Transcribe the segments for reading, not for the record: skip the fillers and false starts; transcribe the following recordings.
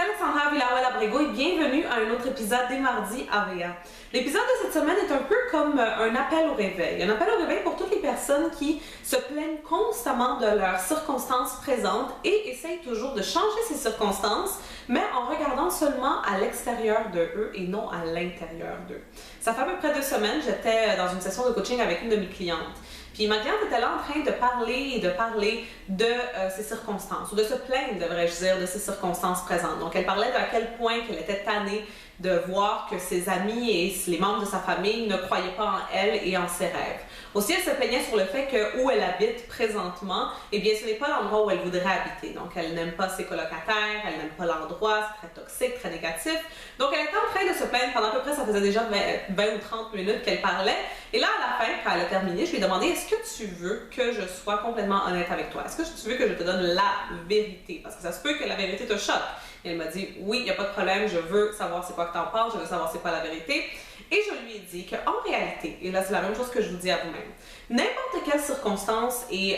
Alexandra Villarreal-Abrego et bienvenue à un autre épisode des Mardis AVA. L'épisode de cette semaine est un peu comme un appel au réveil. Un appel au réveil pour toutes les personnes qui se plaignent constamment de leurs circonstances présentes et essayent toujours de changer ces circonstances, mais en regardant seulement à l'extérieur de eux et non à l'intérieur d'eux. Ça fait à peu près 2 semaines, j'étais dans une session de coaching avec une de mes clientes. Puis ma cliente était là en train de parler de ses circonstances, ou de se plaindre, devrais-je dire, de ses circonstances présentes. Donc elle parlait de à quel point qu'elle était tannée de voir que ses amis et les membres de sa famille ne croyaient pas en elle et en ses rêves. Aussi, elle se plaignait sur le fait que où elle habite présentement, eh bien, ce n'est pas l'endroit où elle voudrait habiter. Donc, elle n'aime pas ses colocataires, elle n'aime pas l'endroit, c'est très toxique, très négatif. Donc, elle était en train de se plaindre pendant à peu près, ça faisait déjà 20 ou 30 minutes qu'elle parlait. Et là, à la fin, quand elle a terminé, je lui ai demandé, est-ce que tu veux que je sois complètement honnête avec toi? Est-ce que tu veux que je te donne la vérité? Parce que ça se peut que la vérité te choque. Et elle m'a dit, oui, il n'y a pas de problème, je veux savoir c'est quoi que tu en penses, je veux savoir c'est quoi la vérité. Et je lui ai dit qu'en réalité, et là c'est la même chose que je vous dis à vous-même, n'importe quelle circonstance et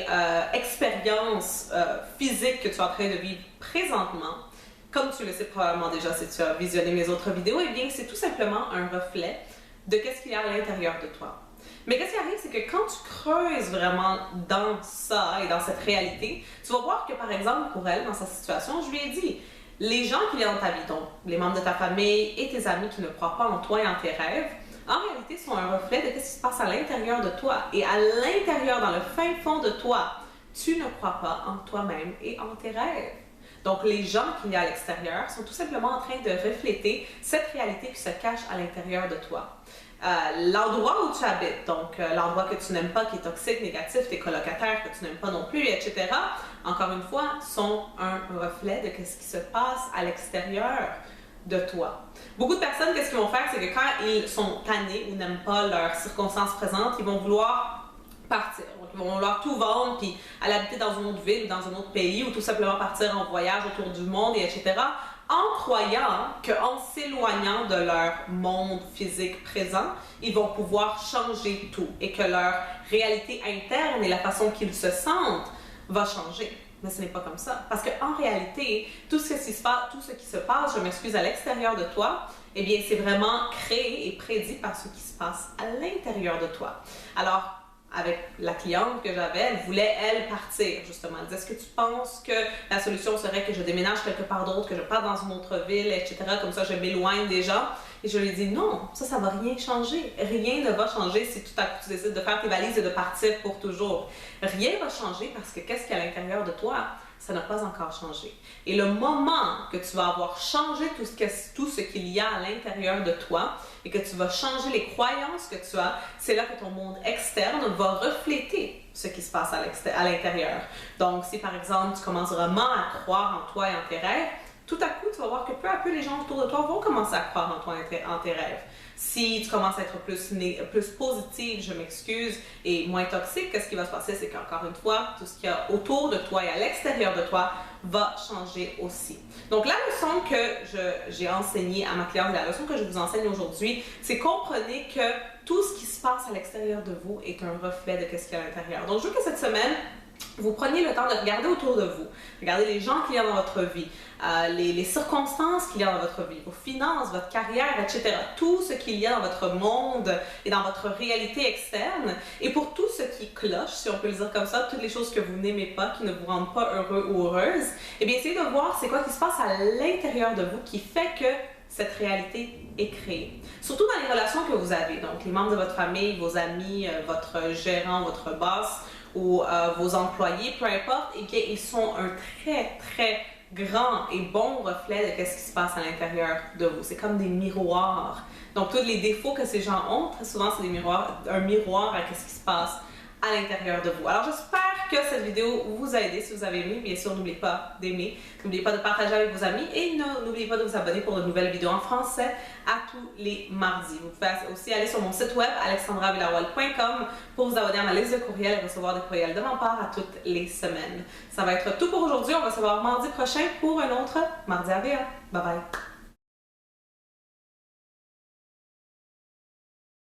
expérience physique que tu es en train de vivre présentement, comme tu le sais probablement déjà si tu as visionné mes autres vidéos, eh bien c'est tout simplement un reflet de qu'est-ce qu'il y a à l'intérieur de toi. Mais qu'est-ce qui arrive, c'est que quand tu creuses vraiment dans ça et dans cette réalité, tu vas voir que par exemple pour elle, dans sa situation, je lui ai dit, les gens qu'il y a dans ta vie, donc les membres de ta famille et tes amis qui ne croient pas en toi et en tes rêves, en réalité sont un reflet de ce qui se passe à l'intérieur de toi. Et à l'intérieur, dans le fin fond de toi, tu ne crois pas en toi-même et en tes rêves. Donc les gens qu'il y a à l'extérieur sont tout simplement en train de refléter cette réalité qui se cache à l'intérieur de toi. L'endroit où tu habites, donc l'endroit que tu n'aimes pas, qui est toxique, négatif, tes colocataires que tu n'aimes pas non plus, etc., encore une fois, sont un reflet de ce qui se passe à l'extérieur de toi. Beaucoup de personnes, qu'est-ce qu'ils vont faire, c'est que quand ils sont tannés ou n'aiment pas leurs circonstances présentes, ils vont vouloir partir. Donc, ils vont vouloir tout vendre, puis aller habiter dans une autre ville ou dans un autre pays, ou tout simplement partir en voyage autour du monde, et etc., en croyant qu'en s'éloignant de leur monde physique présent, ils vont pouvoir changer tout et que leur réalité interne et la façon qu'ils se sentent va changer. Mais ce n'est pas comme ça. Parce qu'en réalité, tout ce qui se passe, je m'excuse, à l'extérieur de toi, eh bien, c'est vraiment créé et prédit par ce qui se passe à l'intérieur de toi. Alors, avec la cliente que j'avais, elle voulait, elle, partir, justement. Elle disait, est-ce que tu penses que la solution serait que je déménage quelque part d'autre, que je parte dans une autre ville, etc., comme ça je m'éloigne des gens? Et je lui ai dit, non, ça va rien changer. Rien ne va changer si tout à coup tu décides de faire tes valises et de partir pour toujours. Rien ne va changer parce que qu'est-ce qu'il y a à l'intérieur de toi? Ça n'a pas encore changé. Et le moment que tu vas avoir changé tout ce qu'il y a à l'intérieur de toi et que tu vas changer les croyances que tu as, c'est là que ton monde externe va refléter ce qui se passe à l'intérieur. Donc, si par exemple, tu commences vraiment à croire en toi et en tes rêves, tout à coup, tu vas voir que peu à peu, les gens autour de toi vont commencer à croire en toi et en tes rêves. Si tu commences à être plus positive, je m'excuse, et moins toxique, qu'est-ce qui va se passer? C'est qu'encore une fois, tout ce qu'il y a autour de toi et à l'extérieur de toi va changer aussi. Donc la leçon que j'ai enseignée à ma cliente, la leçon que je vous enseigne aujourd'hui, c'est comprenez que tout ce qui se passe à l'extérieur de vous est un reflet de ce qu'il y a à l'intérieur. Donc je veux que cette semaine, vous preniez le temps de regarder autour de vous, regardez les gens qu'il y a dans votre vie, les circonstances qu'il y a dans votre vie, vos finances, votre carrière, etc. Tout ce qu'il y a dans votre monde et dans votre réalité externe. Et pour tout ce qui cloche, si on peut le dire comme ça, toutes les choses que vous n'aimez pas, qui ne vous rendent pas heureux ou heureuse, eh bien essayez de voir c'est quoi qui se passe à l'intérieur de vous qui fait que cette réalité est créée. Surtout dans les relations que vous avez, donc les membres de votre famille, vos amis, votre gérant, votre boss, ou vos employés, peu importe, et qu'ils sont un très, très grand et bon reflet de ce qui se passe à l'intérieur de vous. C'est comme des miroirs. Donc, tous les défauts que ces gens ont, très souvent, c'est un miroir à ce qui se passe à l'intérieur de vous. Alors, j'espère que cette vidéo vous a aidé. Si vous avez aimé, bien sûr, n'oubliez pas d'aimer, n'oubliez pas de partager avec vos amis et n'oubliez pas de vous abonner pour de nouvelles vidéos en français à tous les mardis. Vous pouvez aussi aller sur mon site web alexandravillarreal.com pour vous abonner à ma liste de courriels et recevoir des courriels de ma part à toutes les semaines. Ça va être tout pour aujourd'hui. On va se voir mardi prochain pour un autre Mardi AVA. Bye bye!